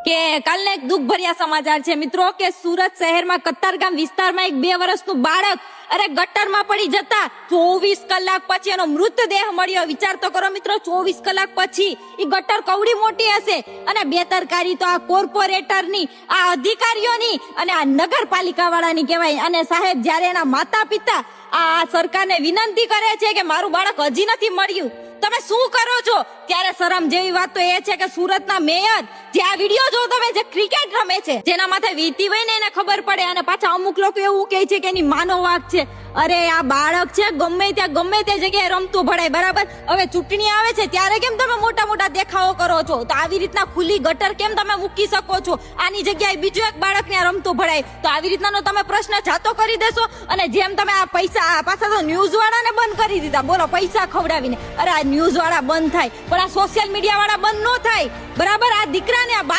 કે કાલના એક દુઃખ ભર્યા સમાચાર છે મિત્રો કે સુરત શહેરમાં કતારગામ વિસ્તારમાં એક 2 વર્ષનું બાળક ગટરમાં પડી જતા 24 કલાક પછી એનો મૃતદેહ મળ્યો. વિચાર તો કરો મિત્રો, 24 કલાક પછી એ ગટર કવડી મોટી હશે. અને બેદરકારી તો આ કોર્પોરેટરની, આ અધિકારીઓની અને આ નગરપાલિકા વાળાની કહેવાય. અને સાહેબ, જ્યારે એના માતા પિતા આ સરકારને વિનંતી કરે છે કે મારું બાળક હજી નથી મળ્યું, તમે શું કરો છો? ત્યારે શરમ જેવી વાત તો એ છે કે સુરતના મેયર જે આ વિડીયો જો તમે જે ક્રિકેટ રમે છે, જેના માથે વીતી હોય ને એને ખબર પડે. અને પાછા અમુક લોકો એવું કહે છે કે એની માનો વાંક છે. અરે આ બાળક છે ગમે તે જગ્યાએ રમતું ભળાય, બરાબર? હવે ચૂંટણી આવે છે ત્યારે કેમ તમે મોટા મોટા દેખાવો કરો છો? તો આવી રીતના ખુલ્લી ગટર કેમ તમે મૂકી શકો છો? આની જગ્યાએ બીજું એક બાળક ને રમતું ભળાય, તો આવી રીતનાનો તમે પ્રશ્ન જાતો કરી દેશો. અને જેમ તમે આ પૈસા પાછા તો ન્યૂઝ વાળાને બંધ કરી દીધા, બોલો, પૈસા ખવડાવીને. અરે આ ન્યૂઝ વાળા બંધ થાય, પણ આ સોશિયલ મીડિયા વાળા બંધ ન થાય, બરાબર? આ દીકરાને આ બાળક